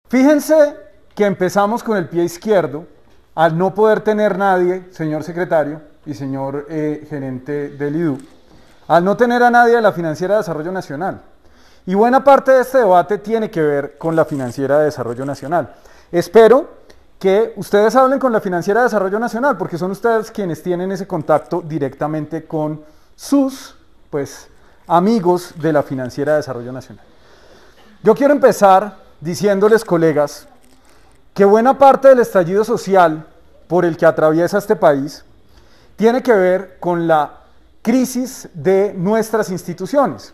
Fíjense que empezamos con el pie izquierdo, al no poder tener nadie, señor secretario y señor gerente del IDU, al no tener a nadie de la Financiera de Desarrollo Nacional. Y buena parte de este debate tiene que ver con la Financiera de Desarrollo Nacional. Espero que ustedes hablen con la Financiera de Desarrollo Nacional, porque son ustedes quienes tienen ese contacto directamente con sus, amigos de la Financiera de Desarrollo Nacional. Yo quiero empezar diciéndoles, colegas, que buena parte del estallido social por el que atraviesa este país tiene que ver con la crisis de nuestras instituciones,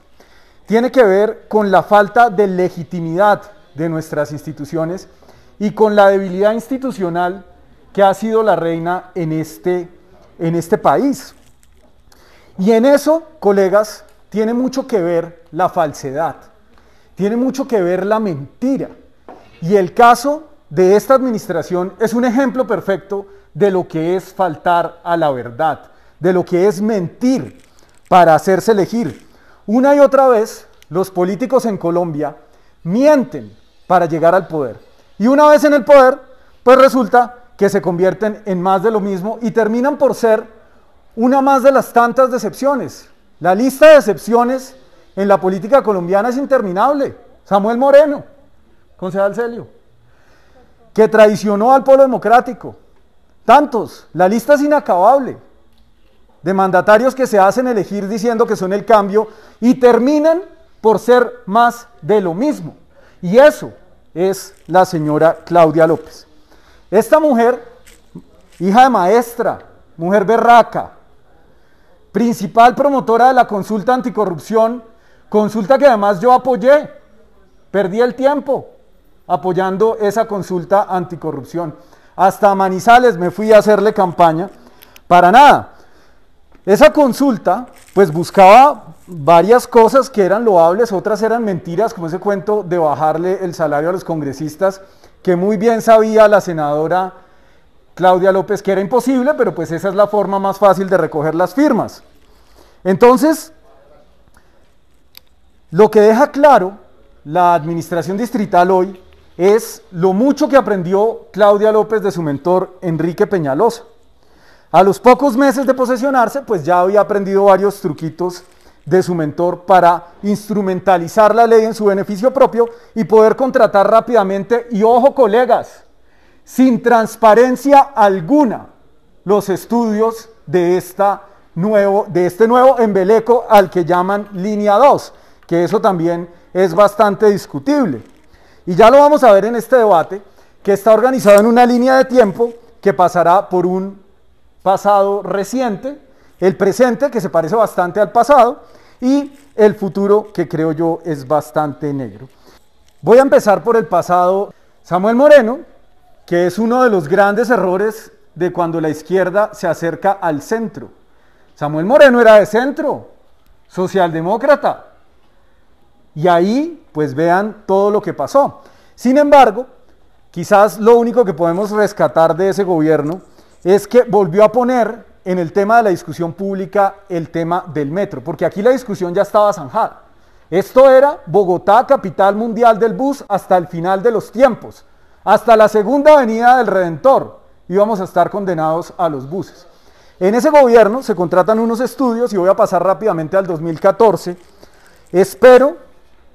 tiene que ver con la falta de legitimidad de nuestras instituciones y con la debilidad institucional que ha sido la reina en este país. Y en eso, colegas, tiene mucho que ver la falsedad, tiene mucho que ver la mentira. Y el caso de esta administración es un ejemplo perfecto de lo que es faltar a la verdad, de lo que es mentir para hacerse elegir. Una y otra vez, los políticos en Colombia mienten para llegar al poder. Y una vez en el poder, pues resulta que se convierten en más de lo mismo y terminan por ser una más de las tantas decepciones. La lista de decepciones en la política colombiana es interminable. Samuel Moreno, concejal Celio, que traicionó al pueblo democrático. Tantos, la lista es inacabable, de mandatarios que se hacen elegir diciendo que son el cambio y terminan por ser más de lo mismo. Y eso es la señora Claudia López. Esta mujer, hija de maestra, mujer berraca, principal promotora de la consulta anticorrupción, consulta que además yo apoyé, perdí el tiempo apoyando esa consulta anticorrupción. Hasta Manizales me fui a hacerle campaña, para nada. Esa consulta, pues buscaba varias cosas que eran loables, otras eran mentiras, como ese cuento de bajarle el salario a los congresistas, que muy bien sabía la senadora Claudia López que era imposible, pero pues esa es la forma más fácil de recoger las firmas. Entonces, lo que deja claro la administración distrital hoy es lo mucho que aprendió Claudia López de su mentor Enrique Peñalosa. A los pocos meses de posesionarse, pues ya había aprendido varios truquitos de su mentor para instrumentalizar la ley en su beneficio propio y poder contratar rápidamente, y ojo colegas, sin transparencia alguna, los estudios de este nuevo embeleco al que llaman línea 2, que eso también es bastante discutible. Y ya lo vamos a ver en este debate, que está organizado en una línea de tiempo que pasará por un pasado reciente, el presente que se parece bastante al pasado y el futuro que creo yo es bastante negro. Voy a empezar por el pasado. Samuel Moreno, que es uno de los grandes errores de cuando la izquierda se acerca al centro. Samuel Moreno era de centro, socialdemócrata. Y ahí, pues vean todo lo que pasó. Sin embargo, quizás lo único que podemos rescatar de ese gobierno es que volvió a poner en el tema de la discusión pública el tema del metro, porque aquí la discusión ya estaba zanjada. Esto era Bogotá, capital mundial del bus, hasta el final de los tiempos, hasta la segunda avenida del Redentor, íbamos a estar condenados a los buses. En ese gobierno se contratan unos estudios, y voy a pasar rápidamente al 2014, espero,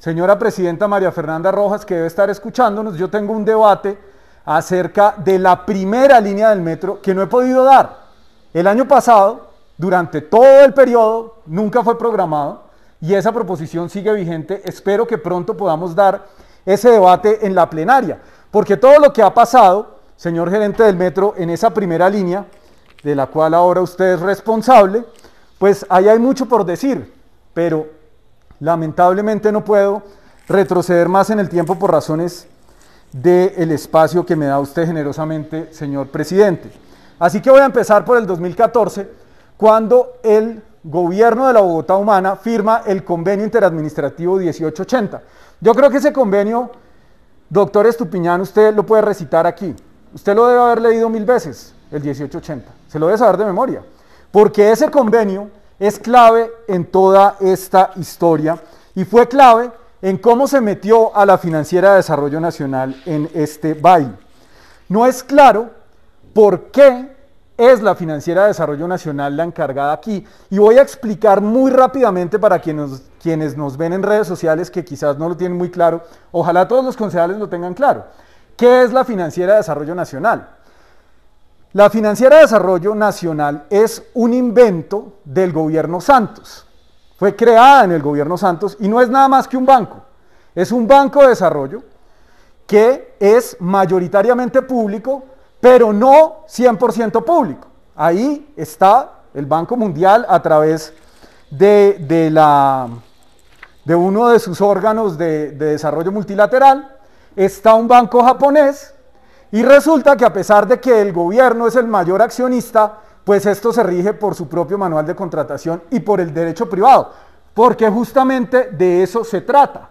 señora presidenta María Fernanda Rojas, que debe estar escuchándonos, yo tengo un debate acerca de la primera línea del metro que no he podido dar. El año pasado, durante todo el periodo, nunca fue programado y esa proposición sigue vigente. Espero que pronto podamos dar ese debate en la plenaria, porque todo lo que ha pasado, señor gerente del metro, en esa primera línea, de la cual ahora usted es responsable, pues ahí hay mucho por decir, pero lamentablemente no puedo retroceder más en el tiempo por razones del espacio que me da usted generosamente, señor presidente. Así que voy a empezar por el 2014, cuando el gobierno de la Bogotá Humana firma el convenio interadministrativo 1880. Yo creo que ese convenio, doctor Estupiñán, usted lo puede recitar aquí. Usted lo debe haber leído 1000 veces, el 1880. Se lo debe saber de memoria, porque ese convenio es clave en toda esta historia y fue clave en cómo se metió a la Financiera de Desarrollo Nacional en este baile. No es claro por qué es la Financiera de Desarrollo Nacional la encargada aquí, y voy a explicar muy rápidamente para quienes nos ven en redes sociales que quizás no lo tienen muy claro, ojalá todos los concejales lo tengan claro. ¿Qué es la Financiera de Desarrollo Nacional? La Financiera de Desarrollo Nacional es un invento del gobierno Santos. Fue creada en el gobierno Santos y no es nada más que un banco. Es un banco de desarrollo que es mayoritariamente público, pero no 100% público. Ahí está el Banco Mundial a través de uno de sus órganos de desarrollo multilateral. Está un banco japonés y resulta que a pesar de que el gobierno es el mayor accionista, pues esto se rige por su propio manual de contratación y por el derecho privado, porque justamente de eso se trata.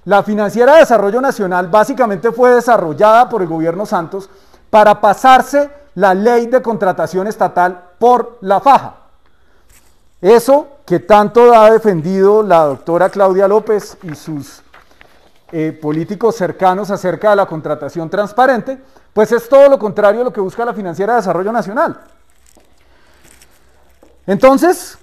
La Financiera de Desarrollo Nacional básicamente fue desarrollada por el gobierno Santos para pasarse la ley de contratación estatal por la faja. Eso que tanto ha defendido la doctora Claudia López y sus políticos cercanos acerca de la contratación transparente, pues es todo lo contrario a lo que busca la Financiera de Desarrollo Nacional. Entonces,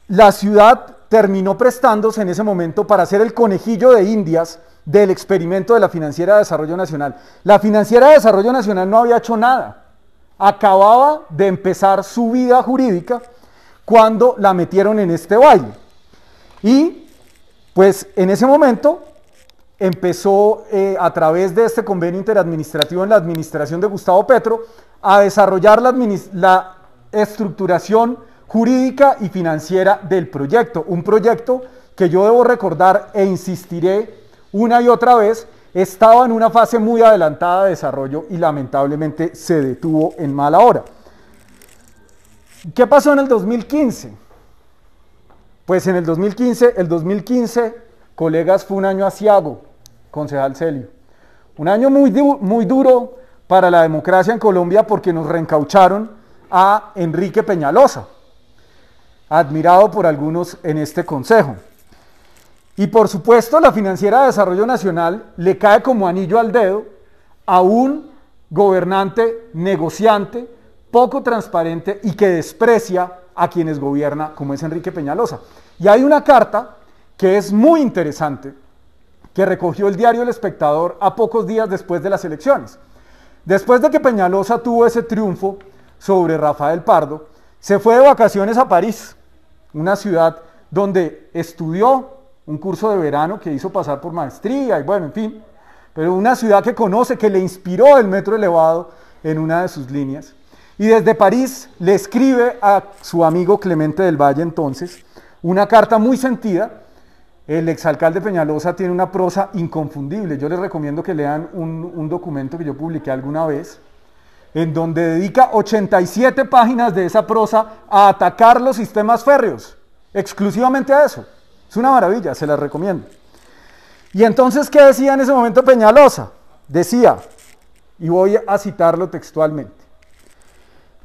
la ciudad terminó prestándose en ese momento para hacer el conejillo de indias del experimento de la Financiera de Desarrollo Nacional. La Financiera de Desarrollo Nacional no había hecho nada, acababa de empezar su vida jurídica cuando la metieron en este baile. Y pues en ese momento empezó a través de este convenio interadministrativo en la administración de Gustavo Petro a desarrollar la estructuración jurídica y financiera del proyecto, un proyecto que yo debo recordar e insistiré una y otra vez, estaba en una fase muy adelantada de desarrollo y lamentablemente se detuvo en mala hora. ¿Qué pasó en el 2015? Pues en el 2015, colegas, fue un año aciago, concejal Celio. Un año muy duro para la democracia en Colombia porque nos reencaucharon a Enrique Peñalosa, admirado por algunos en este consejo. Y por supuesto la Financiera de Desarrollo Nacional le cae como anillo al dedo a un gobernante negociante, poco transparente y que desprecia a quienes gobierna, como es Enrique Peñalosa. Y hay una carta que es muy interesante, que recogió el diario El Espectador a pocos días después de las elecciones. Después de que Peñalosa tuvo ese triunfo sobre Rafael Pardo, se fue de vacaciones a París, una ciudad donde estudió un curso de verano que hizo pasar por maestría y bueno, en fin, pero una ciudad que conoce, que le inspiró el metro elevado en una de sus líneas. Y desde París le escribe a su amigo Clemente del Valle entonces una carta muy sentida. El exalcalde Peñalosa tiene una prosa inconfundible. Yo les recomiendo que lean un documento que yo publiqué alguna vez, en donde dedica 87 páginas de esa prosa a atacar los sistemas férreos, exclusivamente a eso. Es una maravilla, se las recomiendo. Y entonces, ¿qué decía en ese momento Peñalosa? Decía, y voy a citarlo textualmente: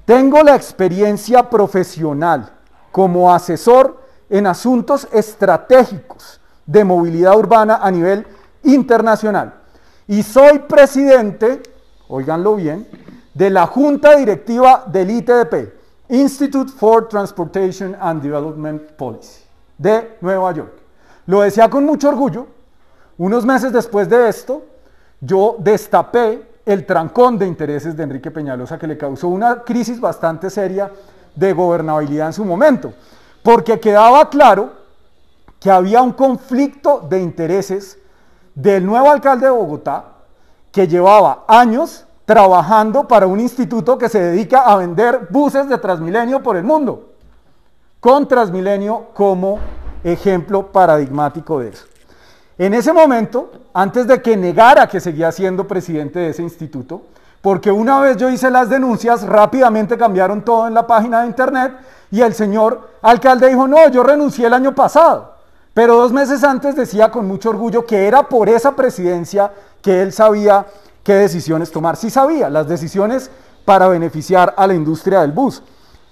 tengo la experiencia profesional como asesor en asuntos estratégicos de movilidad urbana a nivel internacional y soy presidente, óiganlo bien, de la Junta Directiva del ITDP, Institute for Transportation and Development Policy, de Nueva York. Lo decía con mucho orgullo. Unos meses después de esto, yo destapé el trancón de intereses de Enrique Peñalosa que le causó una crisis bastante seria de gobernabilidad en su momento, porque quedaba claro que había un conflicto de intereses del nuevo alcalde de Bogotá que llevaba años trabajando para un instituto que se dedica a vender buses de Transmilenio por el mundo, con Transmilenio como ejemplo paradigmático de eso. En ese momento, antes de que negara que seguía siendo presidente de ese instituto, porque una vez yo hice las denuncias, rápidamente cambiaron todo en la página de internet y el señor alcalde dijo, no, yo renuncié el año pasado, pero 2 meses antes decía con mucho orgullo que era por esa presidencia que él sabía qué decisiones tomar. Sí sabía, las decisiones para beneficiar a la industria del bus.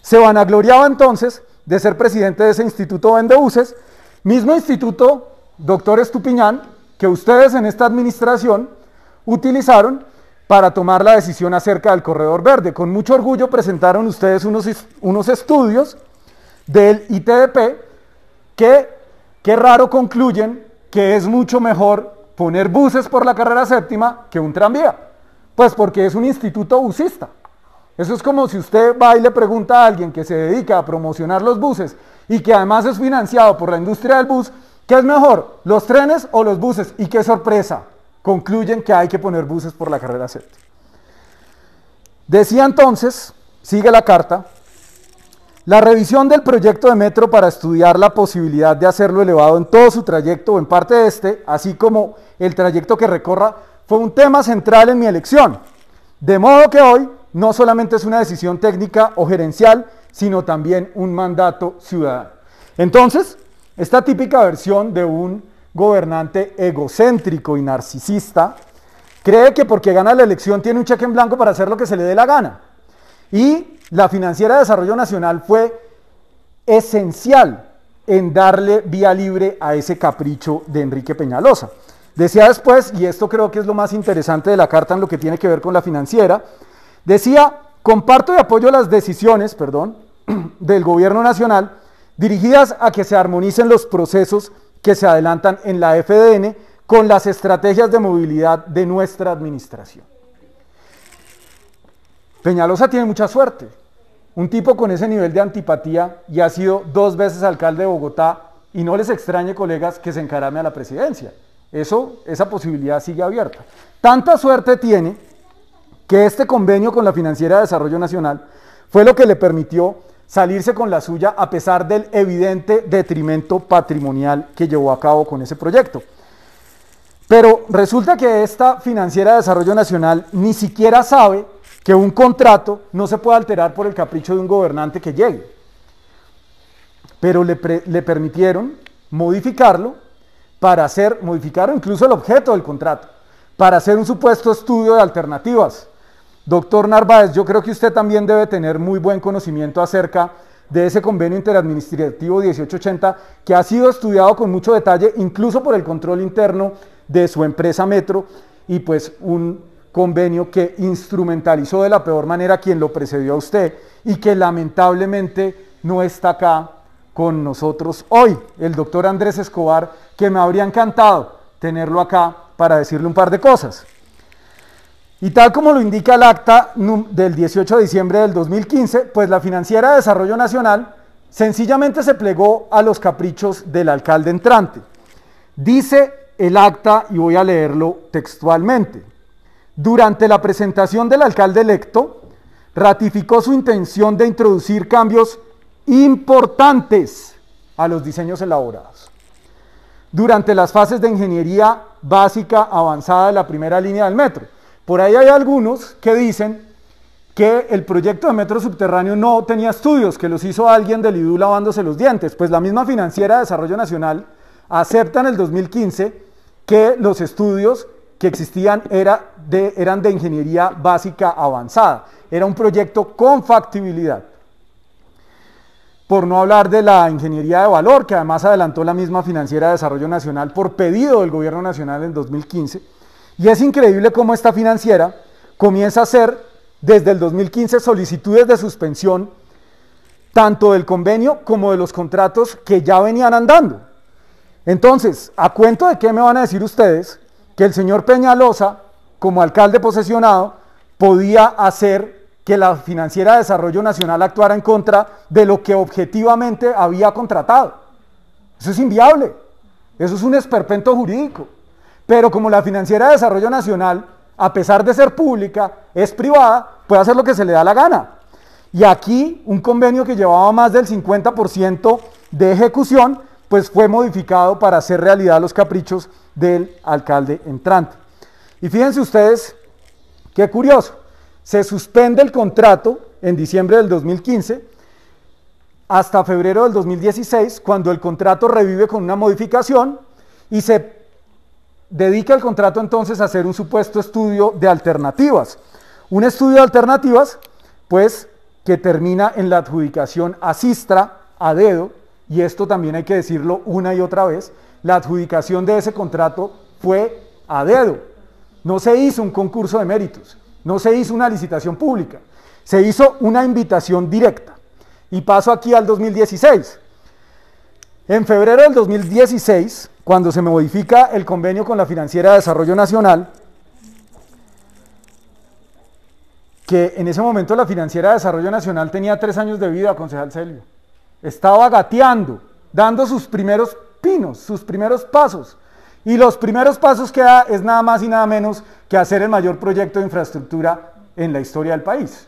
Se vanagloriaba entonces de ser presidente de ese instituto Vendebuses, mismo instituto doctor Estupiñán, que ustedes en esta administración utilizaron para tomar la decisión acerca del corredor verde. Con mucho orgullo presentaron ustedes unos estudios del ITDP que, qué raro, concluyen que es mucho mejor poner buses por la carrera séptima que un tranvía. Pues porque es un instituto busista. Eso es como si usted va y le pregunta a alguien que se dedica a promocionar los buses y que además es financiado por la industria del bus, ¿qué es mejor, los trenes o los buses? Y qué sorpresa, concluyen que hay que poner buses por la carrera séptima. Decía entonces, sigue la carta, la revisión del proyecto de metro para estudiar la posibilidad de hacerlo elevado en todo su trayecto o en parte de este, así como el trayecto que recorra, fue un tema central en mi elección. De modo que hoy no solamente es una decisión técnica o gerencial, sino también un mandato ciudadano. Entonces, esta típica versión de un gobernante egocéntrico y narcisista cree que porque gana la elección tiene un cheque en blanco para hacer lo que se le dé la gana. Y la Financiera de Desarrollo Nacional fue esencial en darle vía libre a ese capricho de Enrique Peñalosa. Decía después, y esto creo que es lo más interesante de la carta en lo que tiene que ver con la financiera, decía, comparto y apoyo las decisiones, del gobierno nacional dirigidas a que se armonicen los procesos que se adelantan en la FDN con las estrategias de movilidad de nuestra administración. Peñalosa tiene mucha suerte, un tipo con ese nivel de antipatía y ha sido 2 veces alcalde de Bogotá y no les extrañe, colegas, que se encarame a la presidencia. Esa posibilidad sigue abierta. Tanta suerte tiene que este convenio con la Financiera de Desarrollo Nacional fue lo que le permitió salirse con la suya a pesar del evidente detrimento patrimonial que llevó a cabo con ese proyecto. Pero resulta que esta Financiera de Desarrollo Nacional ni siquiera sabe que un contrato no se puede alterar por el capricho de un gobernante que llegue. Pero le permitieron modificarlo modificaron incluso el objeto del contrato, para hacer un supuesto estudio de alternativas. Doctor Narváez, yo creo que usted también debe tener muy buen conocimiento acerca de ese convenio interadministrativo 1880 que ha sido estudiado con mucho detalle, incluso por el control interno de su empresa Metro, y pues un convenio que instrumentalizó de la peor manera quien lo precedió a usted y que lamentablemente no está acá con nosotros hoy, el doctor Andrés Escobar, que me habría encantado tenerlo acá para decirle un par de cosas. Y tal como lo indica el acta del 18 de diciembre del 2015, pues la Financiera de Desarrollo Nacional sencillamente se plegó a los caprichos del alcalde entrante. Dice el acta, y voy a leerlo textualmente, durante la presentación del alcalde electo, ratificó su intención de introducir cambios importantes a los diseños elaborados. Durante las fases de ingeniería básica avanzada de la primera línea del metro. Por ahí hay algunos que dicen que el proyecto de metro subterráneo no tenía estudios, que los hizo alguien del IDU lavándose los dientes. Pues la misma Financiera de Desarrollo Nacional acepta en el 2015 que los estudios que existían eran de ingeniería básica avanzada. Era un proyecto con factibilidad. Por no hablar de la ingeniería de valor, que además adelantó la misma Financiera de Desarrollo Nacional por pedido del Gobierno Nacional en 2015. Y es increíble cómo esta financiera comienza a hacer desde el 2015 solicitudes de suspensión tanto del convenio como de los contratos que ya venían andando. Entonces, ¿a cuento de qué me van a decir ustedes que el señor Peñalosa, como alcalde posesionado, podía hacer que la Financiera de Desarrollo Nacional actuara en contra de lo que objetivamente había contratado? Eso es inviable, eso es un esperpento jurídico. Pero como la Financiera de Desarrollo Nacional, a pesar de ser pública, es privada, puede hacer lo que se le da la gana. Y aquí un convenio que llevaba más del 50% de ejecución, pues fue modificado para hacer realidad los caprichos del alcalde entrante. Y fíjense ustedes, qué curioso, se suspende el contrato en diciembre del 2015 hasta febrero del 2016, cuando el contrato revive con una modificación y se dedica el contrato entonces a hacer un supuesto estudio de alternativas. Un estudio de alternativas, pues, que termina en la adjudicación a Sistra, a dedo, y esto también hay que decirlo una y otra vez, la adjudicación de ese contrato fue a dedo. No se hizo un concurso de méritos, no se hizo una licitación pública, se hizo una invitación directa. Y paso aquí al 2016. En febrero del 2016, cuando se modifica el convenio con la Financiera de Desarrollo Nacional, que en ese momento la Financiera de Desarrollo Nacional tenía 3 años de vida, concejal Celio. Estaba gateando, dando sus primeros pinos, sus primeros pasos. Y los primeros pasos que da es nada más y nada menos que hacer el mayor proyecto de infraestructura en la historia del país.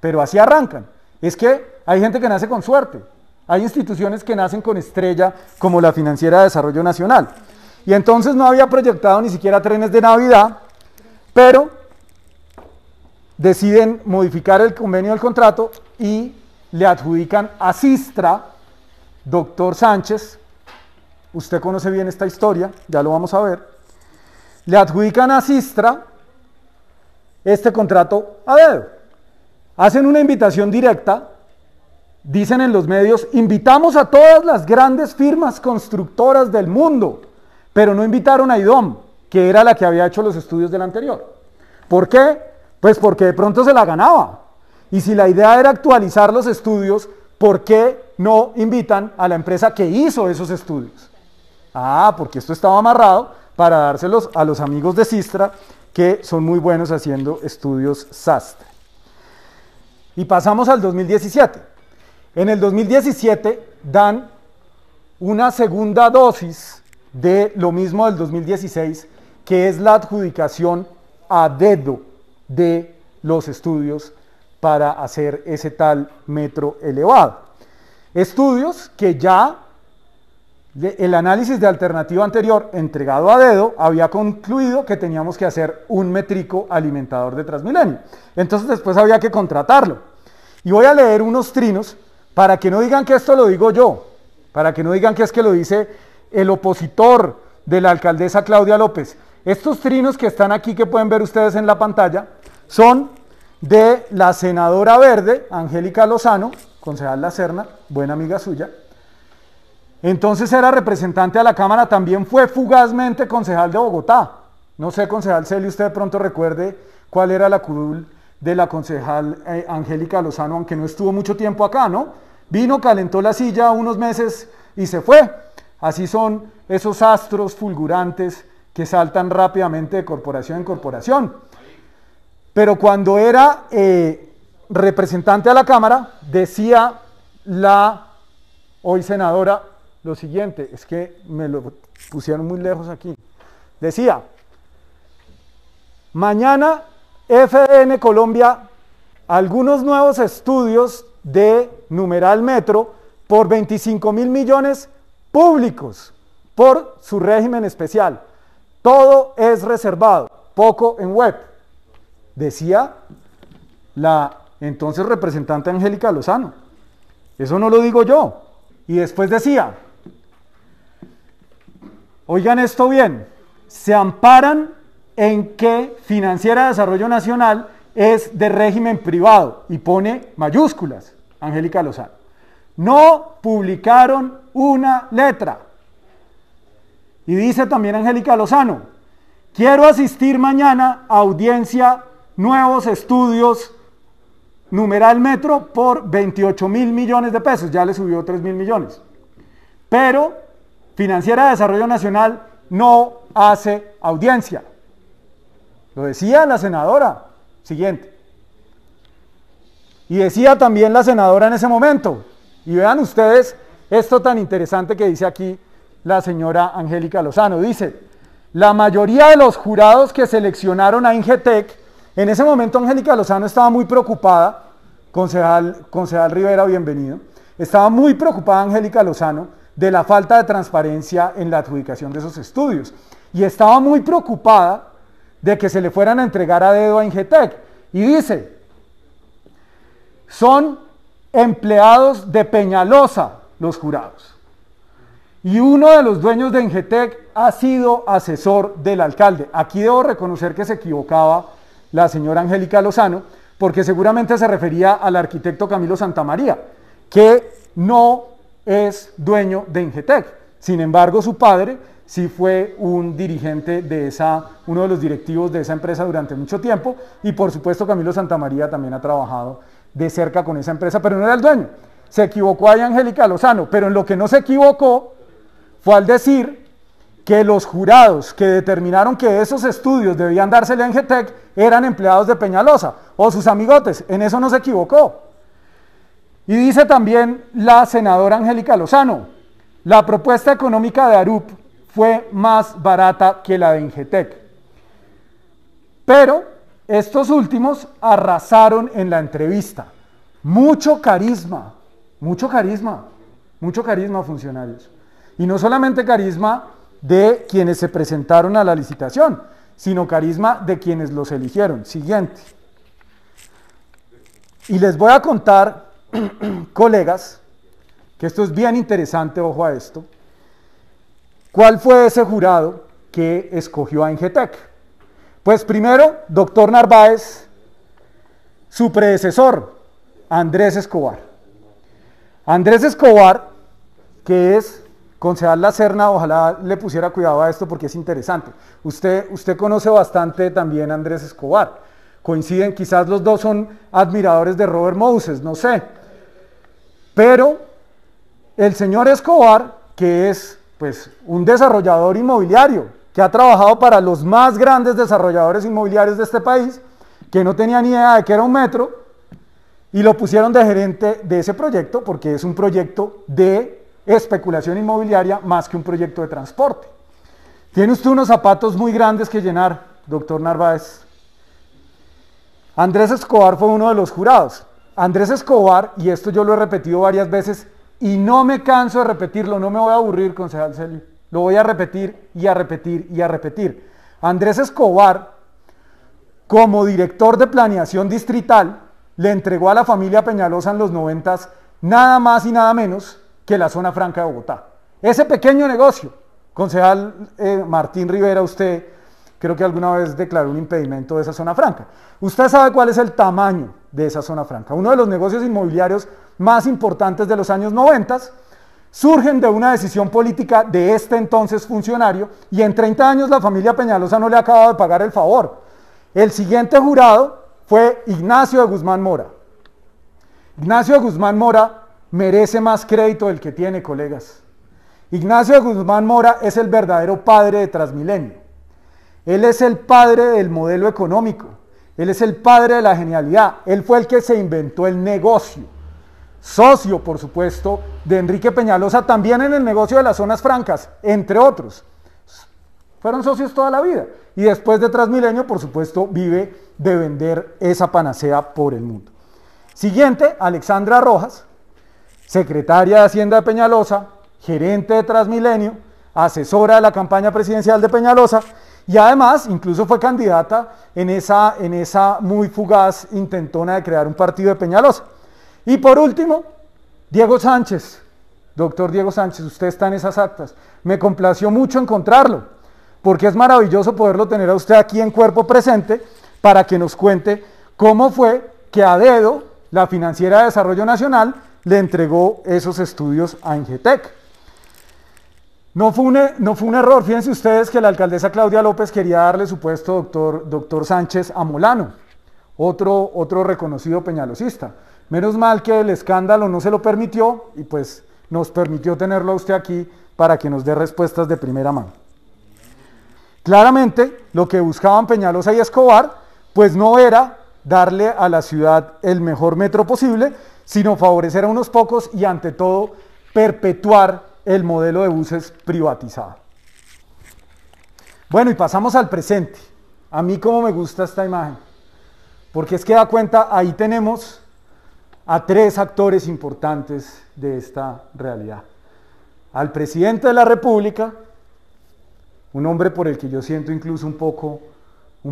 Pero así arrancan. Es que hay gente que nace con suerte. Hay instituciones que nacen con estrella, como la Financiera de Desarrollo Nacional. Y entonces no había proyectado ni siquiera trenes de Navidad, pero deciden modificar el convenio del contrato y le adjudican a Sistra, doctor Sánchez, usted conoce bien esta historia, ya lo vamos a ver, le adjudican a Sistra este contrato a dedo. Hacen una invitación directa, dicen en los medios, invitamos a todas las grandes firmas constructoras del mundo, pero no invitaron a IDOM, que era la que había hecho los estudios del anterior. ¿Por qué? Pues porque de pronto se la ganaba. Y si la idea era actualizar los estudios, ¿por qué no invitan a la empresa que hizo esos estudios? Ah, porque esto estaba amarrado para dárselos a los amigos de Sistra, que son muy buenos haciendo estudios sastre. Y pasamos al 2017. En el 2017 dan una segunda dosis de lo mismo del 2016, que es la adjudicación a dedo de los estudios para hacer ese tal metro elevado. Estudios que ya el análisis de alternativa anterior entregado a dedo había concluido que teníamos que hacer un métrico alimentador de Transmilenio. Entonces después había que contratarlo. Y voy a leer unos trinos para que no digan que esto lo digo yo, para que no digan que es que lo dice el opositor de la alcaldesa Claudia López. Estos trinos que están aquí, que pueden ver ustedes en la pantalla, son de la senadora verde, Angélica Lozano, concejal La Serna, buena amiga suya. Entonces era representante a la Cámara, también fue fugazmente concejal de Bogotá. No sé, concejal Celio, usted de pronto recuerde cuál era la curul de la concejal Angélica Lozano, aunque no estuvo mucho tiempo acá, ¿no? Vino, calentó la silla unos meses y se fue. Así son esos astros fulgurantes que saltan rápidamente de corporación en corporación. Pero cuando era representante a la Cámara, decía la hoy senadora lo siguiente, es que me lo pusieron muy lejos aquí. Decía, mañana FDN Colombia, algunos nuevos estudios de numeral metro por 25.000 millones públicos por su régimen especial. Todo es reservado, poco en web. Decía la entonces representante Angélica Lozano. Eso no lo digo yo. Y después decía, oigan esto bien, se amparan en que Financiera de Desarrollo Nacional es de régimen privado y pone mayúsculas, Angélica Lozano. No publicaron una letra. Y dice también Angélica Lozano, quiero asistir mañana a audiencia, nuevos estudios, numeral metro por 28.000 millones de pesos, ya le subió 3.000 millones. Pero Financiera de Desarrollo Nacional no hace audiencia. Lo decía la senadora. Siguiente. Y decía también la senadora en ese momento. Y vean ustedes esto tan interesante que dice aquí la señora Angélica Lozano. Dice, la mayoría de los jurados que seleccionaron a Ingetec, en ese momento Angélica Lozano estaba muy preocupada, concejal Rivera, bienvenido, estaba muy preocupada Angélica Lozano de la falta de transparencia en la adjudicación de esos estudios. Y estaba muy preocupada de que se le fueran a entregar a dedo a Ingetec. Y dice, son empleados de Peñalosa los jurados. Y uno de los dueños de Ingetec ha sido asesor del alcalde. Aquí debo reconocer que se equivocaba la señora Angélica Lozano, porque seguramente se refería al arquitecto Camilo Santamaría, que no es dueño de Ingetec, Sin embargo, su padre sí fue un dirigente de uno de los directivos de esa empresa durante mucho tiempo, y por supuesto Camilo Santamaría también ha trabajado de cerca con esa empresa, pero no era el dueño. Se equivocó ahí Angélica Lozano, pero en lo que no se equivocó fue al decir que los jurados que determinaron que esos estudios debían dársele a Engetec eran empleados de Peñalosa o sus amigotes. En eso no se equivocó. Y dice también la senadora Angélica Lozano, la propuesta económica de Arup fue más barata que la de Engetec. Pero estos últimos arrasaron en la entrevista. Mucho carisma, funcionarios. Y no solamente carisma de quienes se presentaron a la licitación, sino carisma de quienes los eligieron. Siguiente. Y les voy a contar, colegas, que esto es bien interesante, ojo a esto, ¿cuál fue ese jurado que escogió a Engetec? Pues primero, doctor Narváez, su predecesor, Andrés Escobar. Andrés Escobar, que es concejal La Serna, ojalá le pusiera cuidado a esto porque es interesante. Usted conoce bastante también a Andrés Escobar. Coinciden, quizás los dos son admiradores de Robert Moses, no sé. Pero el señor Escobar, que es pues un desarrollador inmobiliario, que ha trabajado para los más grandes desarrolladores inmobiliarios de este país, que no tenía ni idea de que era un metro, y lo pusieron de gerente de ese proyecto, porque es un proyecto de especulación inmobiliaria más que un proyecto de transporte. Tiene usted unos zapatos muy grandes que llenar, doctor Narváez. Andrés Escobar fue uno de los jurados. Andrés Escobar, y esto yo lo he repetido varias veces, y no me canso de repetirlo, no me voy a aburrir, concejal Celio, lo voy a repetir y a repetir y a repetir. Andrés Escobar, como director de planeación distrital, le entregó a la familia Peñalosa en los 90 nada más y nada menos que la zona franca de Bogotá. Ese pequeño negocio, concejal Martín Rivera, usted creo que alguna vez declaró un impedimento de esa zona franca. Usted sabe cuál es el tamaño de esa zona franca. Uno de los negocios inmobiliarios más importantes de los años 90 surgen de una decisión política de este entonces funcionario, y en 30 años la familia Peñalosa no le ha acabado de pagar el favor. El siguiente jurado fue Ignacio de Guzmán Mora. Ignacio de Guzmán Mora merece más crédito del que tiene, colegas. Ignacio de Guzmán Mora es el verdadero padre de Transmilenio. Él es el padre del modelo económico. Él es el padre de la genialidad. Él fue el que se inventó el negocio. Socio, por supuesto, de Enrique Peñalosa, también en el negocio de las zonas francas, entre otros. Fueron socios toda la vida. Y después de Transmilenio, por supuesto, vive de vender esa panacea por el mundo. Siguiente, Alexandra Rojas, secretaria de Hacienda de Peñalosa, gerente de Transmilenio, asesora de la campaña presidencial de Peñalosa, y además incluso fue candidata en esa muy fugaz intentona de crear un partido de Peñalosa. Y por último, Diego Sánchez, doctor Diego Sánchez, usted está en esas actas. Me complació mucho encontrarlo, porque es maravilloso poderlo tener a usted aquí en cuerpo presente para que nos cuente cómo fue que a dedo la Financiera de Desarrollo Nacional le entregó esos estudios a Engetec. No fue un error, fíjense ustedes que la alcaldesa Claudia López quería darle su puesto, doctor Sánchez, a Molano, otro reconocido peñalosista. Menos mal que el escándalo no se lo permitió y pues nos permitió tenerlo a usted aquí para que nos dé respuestas de primera mano. Claramente, lo que buscaban Peñalosa y Escobar, pues no era darle a la ciudad el mejor metro posible, sino favorecer a unos pocos y ante todo perpetuar el modelo de buses privatizado. Bueno, y pasamos al presente. A mí como me gusta esta imagen, porque es que da cuenta, ahí tenemos a tres actores importantes de esta realidad. Al presidente de la República, un hombre por el que yo siento incluso un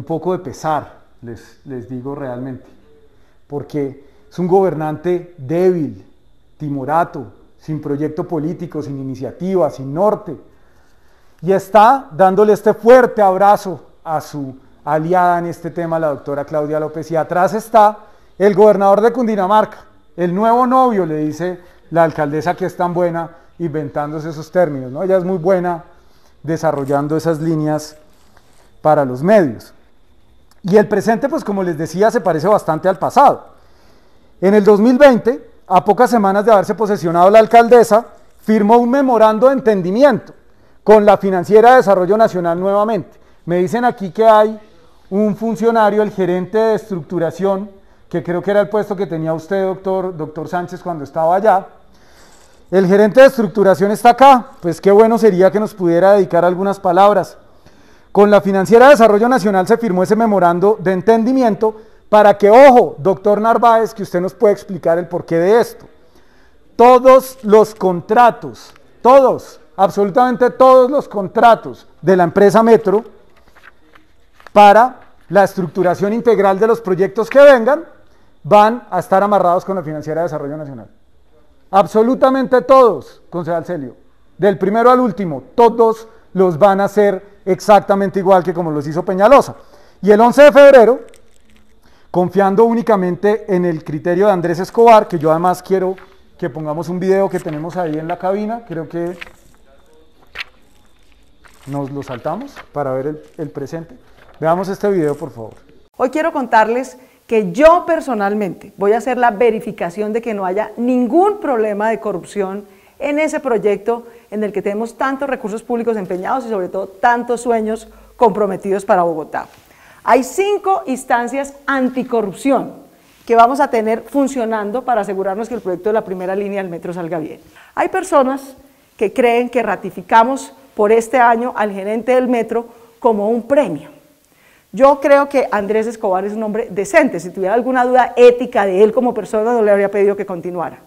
poco de pesar, les digo realmente, porque es un gobernante débil, timorato, sin proyecto político, sin iniciativa, sin norte, y está dándole este fuerte abrazo a su aliada en este tema, la doctora Claudia López, y atrás está el gobernador de Cundinamarca, el nuevo novio, le dice la alcaldesa que es tan buena, inventándose esos términos, ¿no? Ella es muy buena desarrollando esas líneas para los medios. Y el presente, pues como les decía, se parece bastante al pasado. En el 2020, a pocas semanas de haberse posesionado la alcaldesa, firmó un memorando de entendimiento con la Financiera de Desarrollo Nacional nuevamente. Me dicen aquí que hay un funcionario, el gerente de estructuración, que creo que era el puesto que tenía usted, doctor Sánchez, cuando estaba allá. El gerente de estructuración está acá, pues qué bueno sería que nos pudiera dedicar algunas palabras. Con la Financiera de Desarrollo Nacional se firmó ese memorando de entendimiento para que, ojo, doctor Narváez, que usted nos puede explicar el porqué de esto. Todos los contratos, todos, absolutamente todos los contratos de la empresa Metro para la estructuración integral de los proyectos que vengan, van a estar amarrados con la Financiera de Desarrollo Nacional. Absolutamente todos, concejal Celio, del primero al último, todos los van a hacer exactamente igual que como los hizo Peñalosa. Y el 11 de febrero, confiando únicamente en el criterio de Andrés Escobar, que yo además quiero que pongamos un video que tenemos ahí en la cabina, creo que nos lo saltamos para ver el presente. Veamos este video, por favor. Hoy quiero contarles que yo personalmente voy a hacer la verificación de que no haya ningún problema de corrupción en ese proyecto en el que tenemos tantos recursos públicos empeñados y sobre todo tantos sueños comprometidos para Bogotá. Hay 5 instancias anticorrupción que vamos a tener funcionando para asegurarnos que el proyecto de la primera línea del metro salga bien. Hay personas que creen que ratificamos por este año al gerente del metro como un premio. Yo creo que Andrés Escobar es un hombre decente. Si tuviera alguna duda ética de él como persona, no le habría pedido que continuara.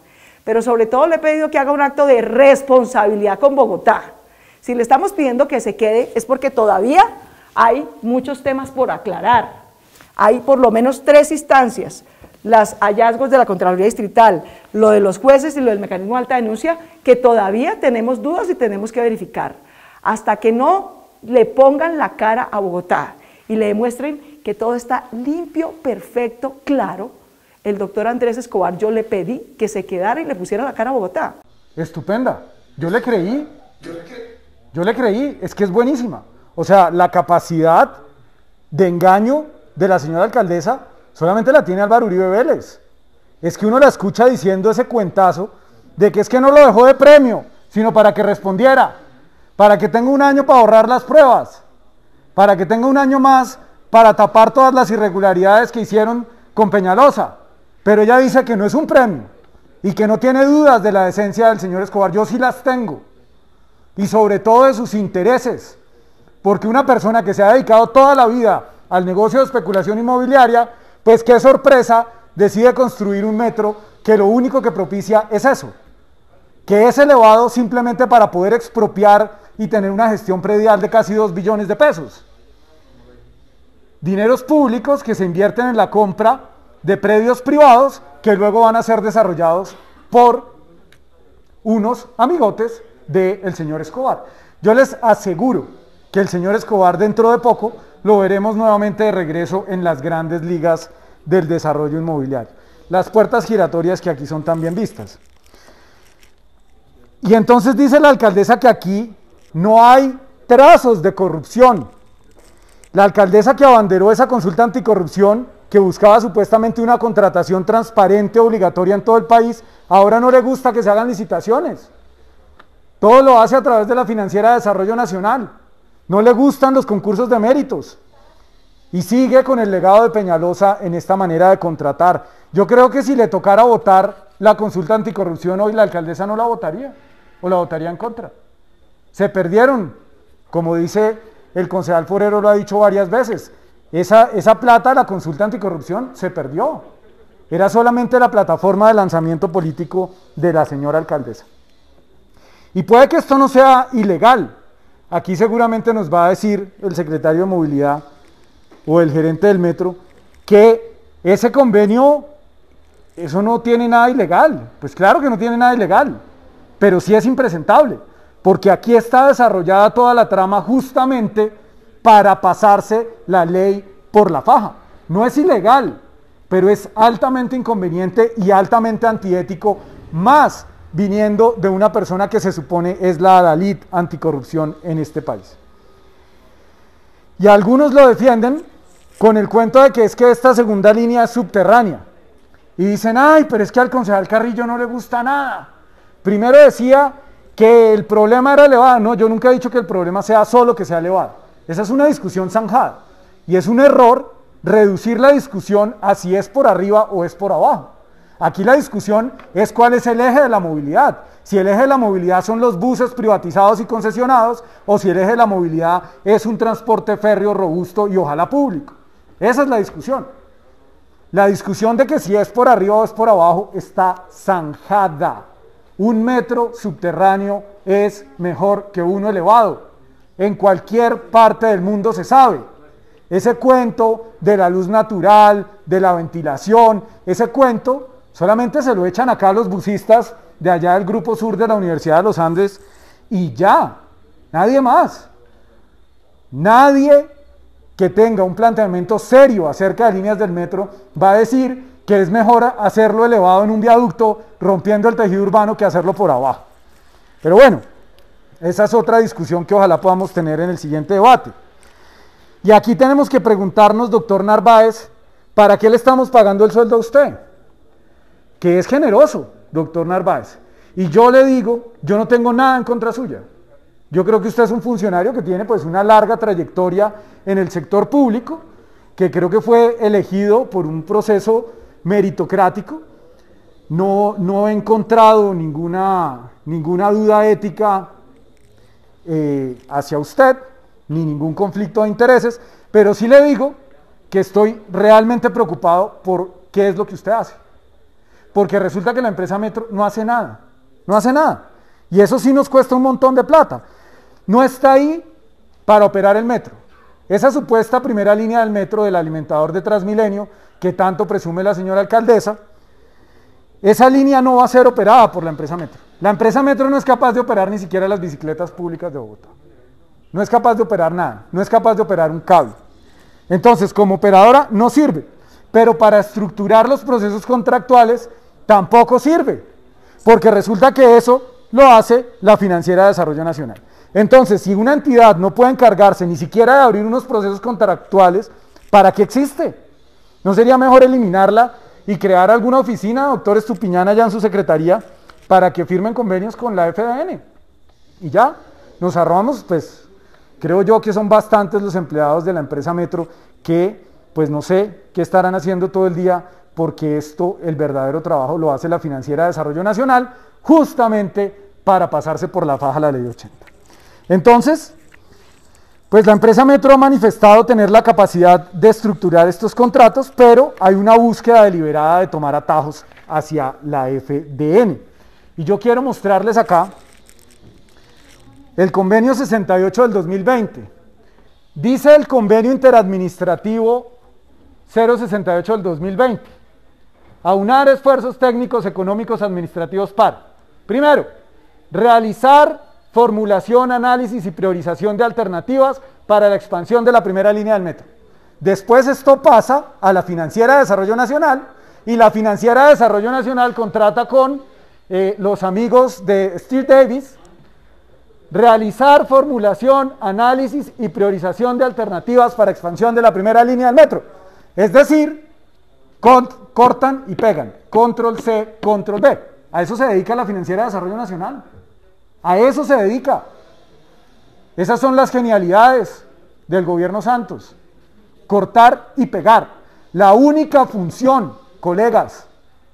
Pero sobre todo le he pedido que haga un acto de responsabilidad con Bogotá. Si le estamos pidiendo que se quede es porque todavía hay muchos temas por aclarar. Hay por lo menos 3 instancias, los hallazgos de la Contraloría Distrital, lo de los jueces y lo del mecanismo de alta denuncia, que todavía tenemos dudas y tenemos que verificar. Hasta que no le pongan la cara a Bogotá y le demuestren que todo está limpio, perfecto, claro, el doctor Andrés Escobar, yo le pedí que se quedara y le pusiera la cara a Bogotá. Estupenda, yo le creí, es que es buenísima. O sea, la capacidad de engaño de la señora alcaldesa solamente la tiene Álvaro Uribe Vélez. Es que uno la escucha diciendo ese cuentazo de que es que no lo dejó de premio, sino para que respondiera, para que tenga un año para ahorrar las pruebas, para que tenga un año más para tapar todas las irregularidades que hicieron con Peñalosa. Pero ella dice que no es un premio y que no tiene dudas de la decencia del señor Escobar. Yo sí las tengo, y sobre todo de sus intereses, porque una persona que se ha dedicado toda la vida al negocio de especulación inmobiliaria, pues qué sorpresa, decide construir un metro que lo único que propicia es eso, que es elevado simplemente para poder expropiar y tener una gestión predial de casi 2 billones de pesos. Dineros públicos que se invierten en la compra de predios privados que luego van a ser desarrollados por unos amigotes del señor Escobar. Yo les aseguro que el señor Escobar dentro de poco lo veremos nuevamente de regreso en las grandes ligas del desarrollo inmobiliario. Las puertas giratorias que aquí son tan bien vistas. Y entonces dice la alcaldesa que aquí no hay trazos de corrupción. La alcaldesa que abanderó esa consulta anticorrupción, que buscaba supuestamente una contratación transparente, obligatoria en todo el país, ahora no le gusta que se hagan licitaciones. Todo lo hace a través de la Financiera de Desarrollo Nacional. No le gustan los concursos de méritos. Y sigue con el legado de Peñalosa en esta manera de contratar. Yo creo que si le tocara votar la consulta anticorrupción hoy, la alcaldesa no la votaría, o la votaría en contra. Se perdieron, como dice el concejal Forero, lo ha dicho varias veces, esa plata de la consulta anticorrupción se perdió. Era solamente la plataforma de lanzamiento político de la señora alcaldesa. Y puede que esto no sea ilegal. Aquí seguramente nos va a decir el secretario de Movilidad o el gerente del metro que ese convenio, eso no tiene nada ilegal. Pues claro que no tiene nada ilegal, pero sí es impresentable, porque aquí está desarrollada toda la trama justamente para pasarse la ley por la faja. No es ilegal, pero es altamente inconveniente y altamente antiético, más viniendo de una persona que se supone es la adalid anticorrupción en este país. Y algunos lo defienden con el cuento de que es que esta segunda línea es subterránea. Y dicen, ay, pero es que al concejal Carrillo no le gusta nada. Primero decía que el problema era elevado. No, yo nunca he dicho que el problema sea solo que sea elevado. Esa es una discusión zanjada. Y es un error reducir la discusión a si es por arriba o es por abajo. Aquí la discusión es cuál es el eje de la movilidad. Si el eje de la movilidad son los buses privatizados y concesionados, o si el eje de la movilidad es un transporte férreo robusto y ojalá público. Esa es la discusión. La discusión de que si es por arriba o es por abajo está zanjada. Un metro subterráneo es mejor que uno elevado. En cualquier parte del mundo se sabe. Ese cuento de la luz natural, de la ventilación, ese cuento solamente se lo echan acá a los busistas de allá del Grupo Sur de la Universidad de los Andes y ya, nadie más. Nadie que tenga un planteamiento serio acerca de líneas del metro va a decir que es mejor hacerlo elevado en un viaducto rompiendo el tejido urbano que hacerlo por abajo. Pero bueno, esa es otra discusión que ojalá podamos tener en el siguiente debate. Y aquí tenemos que preguntarnos, doctor Narváez, ¿para qué le estamos pagando el sueldo a usted? Que es generoso, doctor Narváez. Y yo le digo, yo no tengo nada en contra suya. Yo creo que usted es un funcionario que tiene pues una larga trayectoria en el sector público, que creo que fue elegido por un proceso meritocrático. No he encontrado ninguna duda ética hacia usted, ni ningún conflicto de intereses, pero sí le digo que estoy realmente preocupado por qué es lo que usted hace. Porque resulta que la empresa Metro no hace nada, no hace nada. Y eso sí nos cuesta un montón de plata. No está ahí para operar el metro. Esa supuesta primera línea del metro del alimentador de Transmilenio, que tanto presume la señora alcaldesa, esa línea no va a ser operada por la empresa Metro. La empresa Metro no es capaz de operar ni siquiera las bicicletas públicas de Bogotá. No es capaz de operar nada, no es capaz de operar un cable. Entonces, como operadora no sirve, pero para estructurar los procesos contractuales tampoco sirve, porque resulta que eso lo hace la Financiera de Desarrollo Nacional. Entonces, si una entidad no puede encargarse ni siquiera de abrir unos procesos contractuales, ¿para qué existe? ¿No sería mejor eliminarla y crear alguna oficina, doctor Estupiñán, allá en su secretaría, para que firmen convenios con la FDN? Y ya, nos ahorramos, pues, creo yo que son bastantes los empleados de la empresa Metro que, pues no sé qué estarán haciendo todo el día, porque esto, el verdadero trabajo lo hace la Financiera de Desarrollo Nacional, justamente para pasarse por la faja la Ley 80. Entonces, pues la empresa Metro ha manifestado tener la capacidad de estructurar estos contratos, pero hay una búsqueda deliberada de tomar atajos hacia la FDN. Y yo quiero mostrarles acá el convenio 68 del 2020. Dice el convenio interadministrativo 068 del 2020. Aunar esfuerzos técnicos, económicos, administrativos para, primero, realizar formulación, análisis y priorización de alternativas para la expansión de la primera línea del metro. Después esto pasa a la Financiera de Desarrollo Nacional y la Financiera de Desarrollo Nacional contrata con los amigos de Steve Davis realizar formulación, análisis y priorización de alternativas para expansión de la primera línea del metro. Es decir, cortan y pegan, control C, control V. A eso se dedica la Financiera de Desarrollo Nacional. A eso se dedica. Esas son las genialidades del gobierno Santos. Cortar y pegar. La única función, colegas,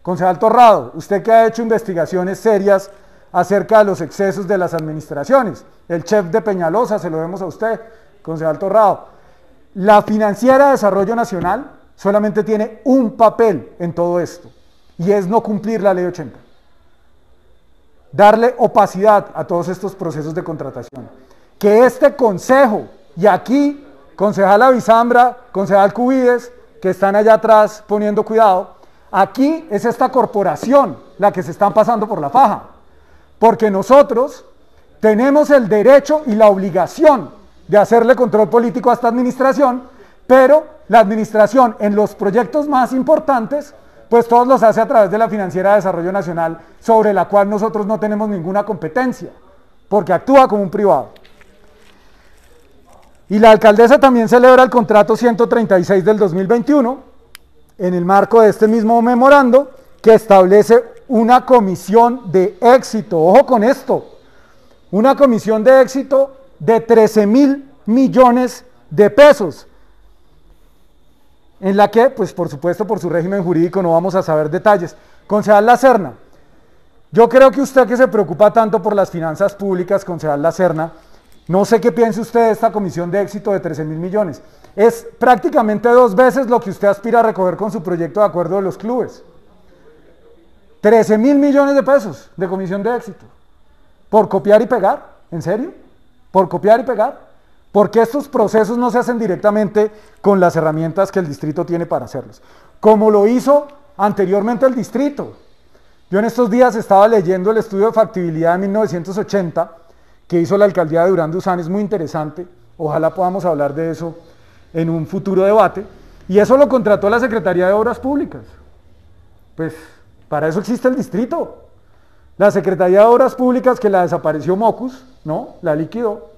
concejal Torrado, usted que ha hecho investigaciones serias acerca de los excesos de las administraciones, el chef de Peñalosa, se lo vemos a usted, concejal Torrado. La Financiera de Desarrollo Nacional solamente tiene un papel en todo esto, y es no cumplir la Ley 80. Darle opacidad a todos estos procesos de contratación. Que este consejo, y aquí, concejal Avizambra, concejal Cubides, que están allá atrás poniendo cuidado, aquí es esta corporación la que se están pasando por la faja. Porque nosotros tenemos el derecho y la obligación de hacerle control político a esta administración, pero la administración en los proyectos más importantes pues todos los hace a través de la Financiera de Desarrollo Nacional, sobre la cual nosotros no tenemos ninguna competencia, porque actúa como un privado. Y la alcaldesa también celebra el contrato 136 del 2021, en el marco de este mismo memorando, que establece una comisión de éxito, ojo con esto, una comisión de éxito de 13.000 millones de pesos, en la que, pues por supuesto, por su régimen jurídico no vamos a saber detalles. Concejal Lacerna, yo creo que usted que se preocupa tanto por las finanzas públicas, concejal Lacerna, no sé qué piense usted de esta comisión de éxito de 13.000 millones. Es prácticamente 2 veces lo que usted aspira a recoger con su proyecto de acuerdo de los clubes. 13.000 millones de pesos de comisión de éxito. ¿Por copiar y pegar? ¿En serio? ¿Por copiar y pegar? Porque estos procesos no se hacen directamente con las herramientas que el distrito tiene para hacerlos, como lo hizo anteriormente el distrito. Yo en estos días estaba leyendo el estudio de factibilidad de 1980 que hizo la alcaldía de Durán Duzán, es muy interesante, ojalá podamos hablar de eso en un futuro debate, y eso lo contrató la Secretaría de Obras Públicas. Pues para eso existe el distrito. La Secretaría de Obras Públicas, que la desapareció Mocus, ¿no? La liquidó.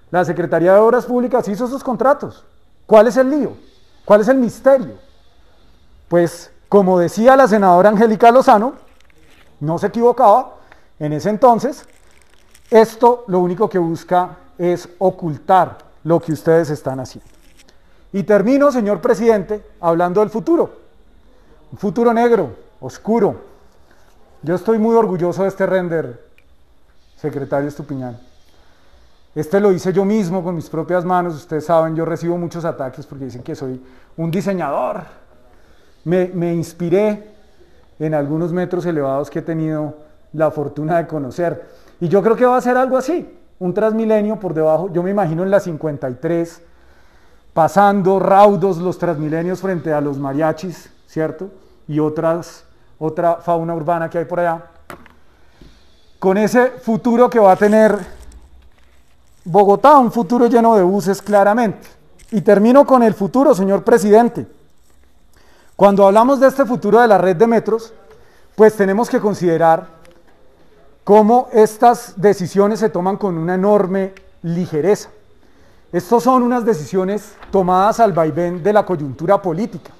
La Secretaría de Obras Públicas hizo esos contratos. ¿Cuál es el lío? ¿Cuál es el misterio? Pues, como decía la senadora Angélica Lozano, no se equivocaba, en ese entonces, esto lo único que busca es ocultar lo que ustedes están haciendo. Y termino, señor presidente, hablando del futuro. Un futuro negro, oscuro. Yo estoy muy orgulloso de este render, secretario Estupiñán. Este lo hice yo mismo con mis propias manos. Ustedes saben, yo recibo muchos ataques porque dicen que soy un diseñador. Me inspiré en algunos metros elevados que he tenido la fortuna de conocer. Y yo creo que va a ser algo así, un Transmilenio por debajo. Yo me imagino en la 53, pasando raudos los Transmilenios frente a los mariachis, ¿cierto? Y otra fauna urbana que hay por allá. Con ese futuro que va a tener Bogotá, un futuro lleno de buses claramente. Y termino con el futuro, señor presidente. Cuando hablamos de este futuro de la red de metros, pues tenemos que considerar cómo estas decisiones se toman con una enorme ligereza. Estos son unas decisiones tomadas al vaivén de la coyuntura política.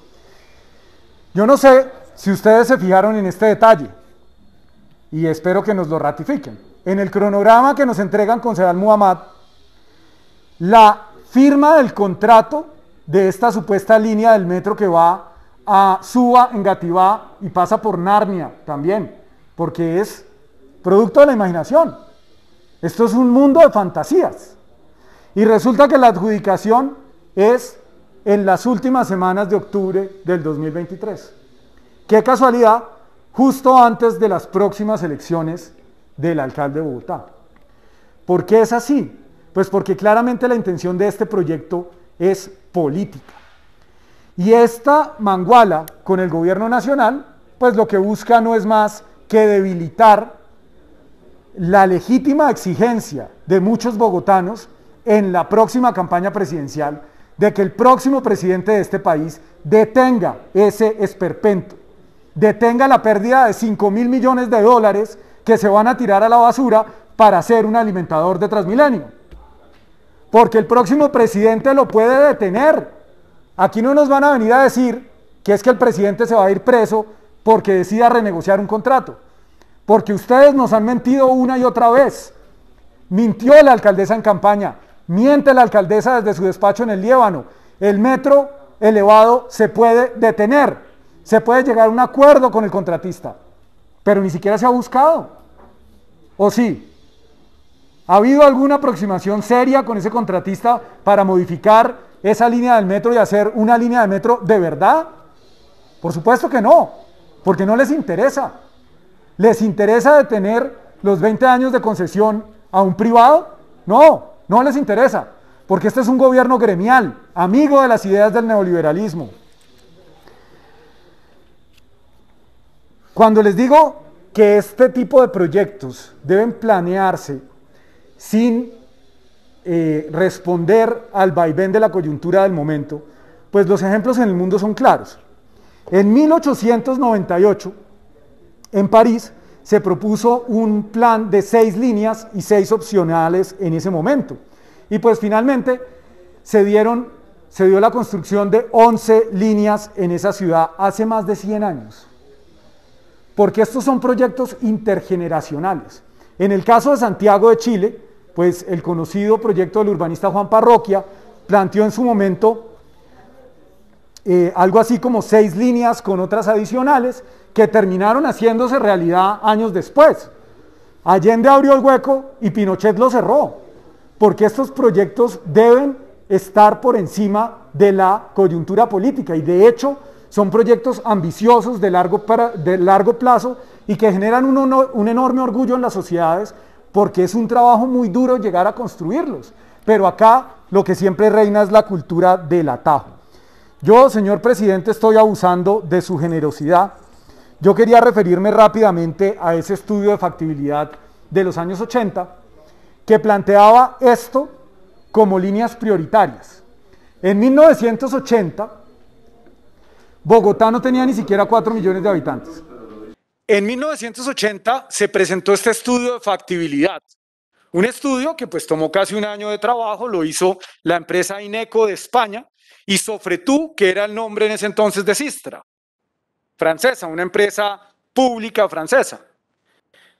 Yo no sé si ustedes se fijaron en este detalle, y espero que nos lo ratifiquen. En el cronograma que nos entregan concejal Muhammad, la firma del contrato de esta supuesta línea del metro que va a Suba, Engativá y pasa por Narnia también, porque es producto de la imaginación. Esto es un mundo de fantasías. Y resulta que la adjudicación es en las últimas semanas de octubre del 2023. Qué casualidad, justo antes de las próximas elecciones del alcalde de Bogotá. ¿Por qué es así? Pues porque claramente la intención de este proyecto es política. Y esta manguala con el gobierno nacional, pues lo que busca no es más que debilitar la legítima exigencia de muchos bogotanos en la próxima campaña presidencial de que el próximo presidente de este país detenga ese esperpento, detenga la pérdida de 5.000 millones de dólares que se van a tirar a la basura para hacer un alimentador de Transmilenio. Porque el próximo presidente lo puede detener. Aquí no nos van a venir a decir que es que el presidente se va a ir preso porque decida renegociar un contrato. Porque ustedes nos han mentido una y otra vez. Mintió la alcaldesa en campaña, miente la alcaldesa desde su despacho en el Líbano. El metro elevado se puede detener, se puede llegar a un acuerdo con el contratista, pero ni siquiera se ha buscado. ¿O sí? ¿Ha habido alguna aproximación seria con ese contratista para modificar esa línea del metro y hacer una línea de metro de verdad? Por supuesto que no, porque no les interesa. ¿Les interesa detener los 20 años de concesión a un privado? No, no les interesa, porque este es un gobierno gremial, amigo de las ideas del neoliberalismo. Cuando les digo que este tipo de proyectos deben planearse sin responder al vaivén de la coyuntura del momento, pues los ejemplos en el mundo son claros. En 1898, en París, se propuso un plan de 6 líneas y 6 opcionales en ese momento. Y pues finalmente se dio la construcción de 11 líneas en esa ciudad hace más de 100 años. Porque estos son proyectos intergeneracionales. En el caso de Santiago de Chile, pues el conocido proyecto del urbanista Juan Parroquia planteó en su momento algo así como 6 líneas con otras adicionales que terminaron haciéndose realidad años después. Allende abrió el hueco y Pinochet lo cerró, porque estos proyectos deben estar por encima de la coyuntura política y de hecho son proyectos ambiciosos de largo plazo y que generan un enorme orgullo en las sociedades porque es un trabajo muy duro llegar a construirlos. Pero acá lo que siempre reina es la cultura del atajo. Yo, señor presidente, estoy abusando de su generosidad. Yo quería referirme rápidamente a ese estudio de factibilidad de los años 80 que planteaba esto como líneas prioritarias. En 1980, Bogotá no tenía ni siquiera 4 millones de habitantes. En 1980 se presentó este estudio de factibilidad. Un estudio que pues tomó casi un año de trabajo, lo hizo la empresa Ineco de España y Sofretu, que era el nombre en ese entonces de Sistra, francesa, una empresa pública francesa,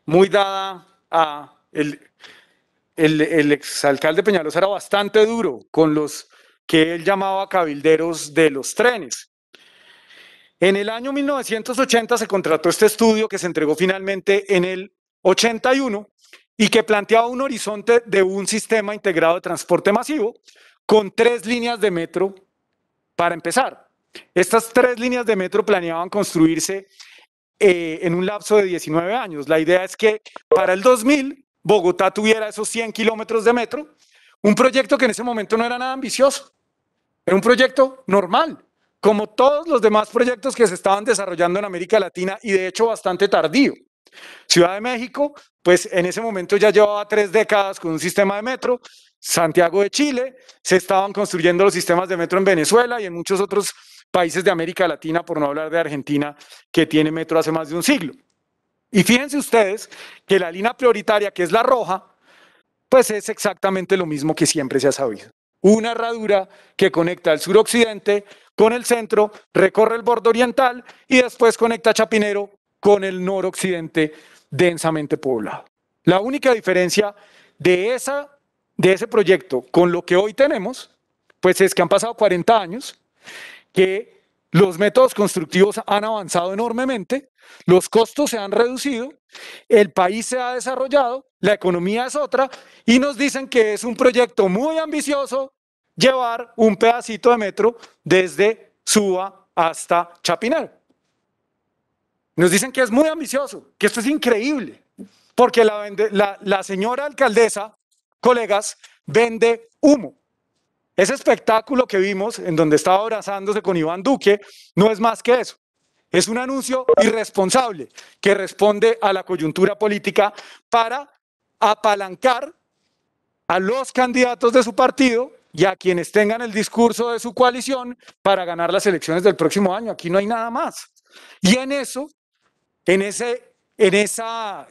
muy dada a el exalcalde Peñalosa, era bastante duro con los que él llamaba cabilderos de los trenes. En el año 1980 se contrató este estudio que se entregó finalmente en el 81 y que planteaba un horizonte de un sistema integrado de transporte masivo con 3 líneas de metro para empezar. Estas 3 líneas de metro planeaban construirse en un lapso de 19 años. La idea es que para el 2000 Bogotá tuviera esos 100 kilómetros de metro, un proyecto que en ese momento no era nada ambicioso, era un proyecto normal, como todos los demás proyectos que se estaban desarrollando en América Latina y de hecho bastante tardío. Ciudad de México, pues en ese momento ya llevaba 3 décadas con un sistema de metro. Santiago de Chile, se estaban construyendo los sistemas de metro en Venezuela y en muchos otros países de América Latina, por no hablar de Argentina, que tiene metro hace más de un siglo. Y fíjense ustedes que la línea prioritaria, que es la roja, pues es exactamente lo mismo que siempre se ha sabido. Una herradura que conecta el suroccidente con el centro, recorre el borde oriental y después conecta Chapinero con el noroccidente densamente poblado. La única diferencia de ese proyecto con lo que hoy tenemos, pues es que han pasado 40 años, que los métodos constructivos han avanzado enormemente, los costos se han reducido, el país se ha desarrollado, la economía es otra, y nos dicen que es un proyecto muy ambicioso llevar un pedacito de metro desde Suba hasta Chapinero. Nos dicen que es muy ambicioso, que esto es increíble, porque la señora alcaldesa, colegas, vende humo. Ese espectáculo que vimos en donde estaba abrazándose con Iván Duque no es más que eso. Es un anuncio irresponsable que responde a la coyuntura política para apalancar a los candidatos de su partido y a quienes tengan el discurso de su coalición para ganar las elecciones del próximo año. Aquí no hay nada más. Y en eso, en esa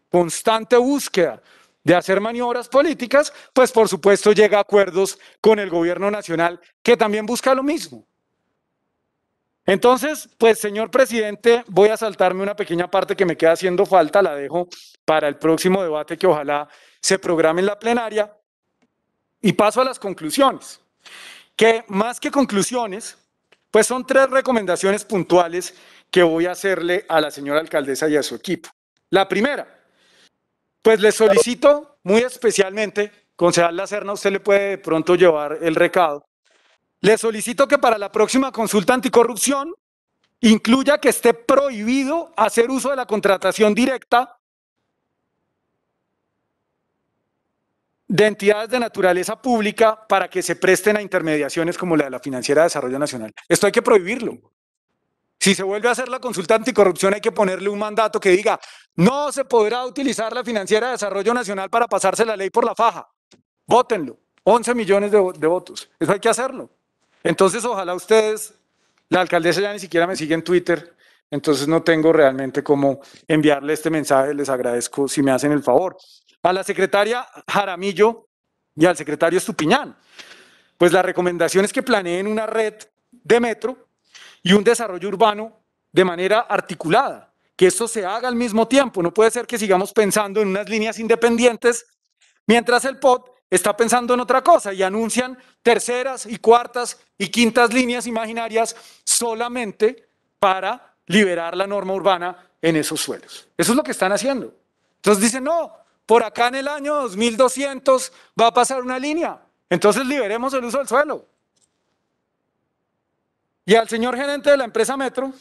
constante búsqueda de hacer maniobras políticas, pues por supuesto llega a acuerdos con el gobierno nacional que también busca lo mismo. Entonces, pues señor presidente, voy a saltarme una pequeña parte que me queda haciendo falta, la dejo para el próximo debate que ojalá se programe en la plenaria y paso a las conclusiones, que más que conclusiones, pues son 3 recomendaciones puntuales que voy a hacerle a la señora alcaldesa y a su equipo. La primera, pues les solicito muy especialmente, concejal Lacerna, usted le puede de pronto llevar el recado, les solicito que para la próxima consulta anticorrupción incluya que esté prohibido hacer uso de la contratación directa de entidades de naturaleza pública para que se presten a intermediaciones como la de la Financiera de Desarrollo Nacional. Esto hay que prohibirlo. Si se vuelve a hacer la consulta anticorrupción hay que ponerle un mandato que diga no se podrá utilizar la Financiera de Desarrollo Nacional para pasarse la ley por la faja. Vótenlo. 11 millones de votos. Eso hay que hacerlo. Entonces ojalá ustedes La alcaldesa ya ni siquiera me sigue en Twitter, entonces no tengo realmente cómo enviarle este mensaje. Les agradezco si me hacen el favor. A la secretaria Jaramillo y al secretario Estupiñán, pues la recomendación es que planeen una red de metro y un desarrollo urbano de manera articulada, que esto se haga al mismo tiempo. No puede ser que sigamos pensando en unas líneas independientes mientras el POT está pensando en otra cosa y anuncian terceras y cuartas y quintas líneas imaginarias solamente para liberar la norma urbana en esos suelos. Eso es lo que están haciendo. Entonces dicen, no, por acá en el año 2200 va a pasar una línea, entonces liberemos el uso del suelo. Y al señor gerente de la empresa Metro,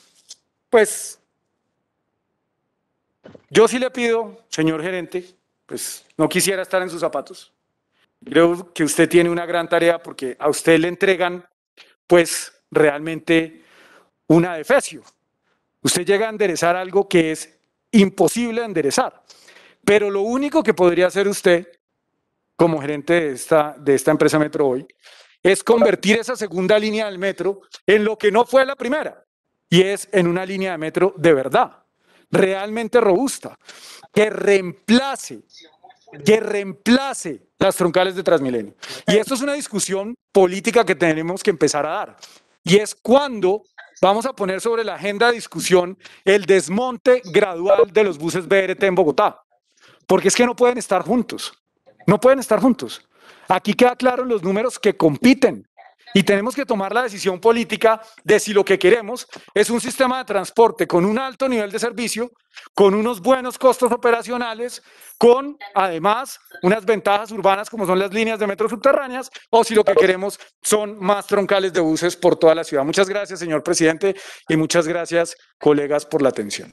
pues yo sí le pido, señor gerente, pues no quisiera estar en sus zapatos. Creo que usted tiene una gran tarea porque a usted le entregan, pues, realmente un adefesio. Usted llega a enderezar algo que es imposible de enderezar. Pero lo único que podría hacer usted, como gerente de esta empresa Metro hoy, es convertir esa segunda línea del metro en lo que no fue la primera, y es en una línea de metro de verdad, realmente robusta, que reemplace las troncales de Transmilenio. Y esto es una discusión política que tenemos que empezar a dar. Y es cuando vamos a poner sobre la agenda de discusión el desmonte gradual de los buses BRT en Bogotá. Porque es que no pueden estar juntos. No pueden estar juntos. Aquí queda claro en los números que compiten. Y tenemos que tomar la decisión política de si lo que queremos es un sistema de transporte con un alto nivel de servicio, con unos buenos costos operacionales, con además unas ventajas urbanas como son las líneas de metro subterráneas, o si lo que queremos son más troncales de buses por toda la ciudad. Muchas gracias, señor presidente, y muchas gracias, colegas, por la atención.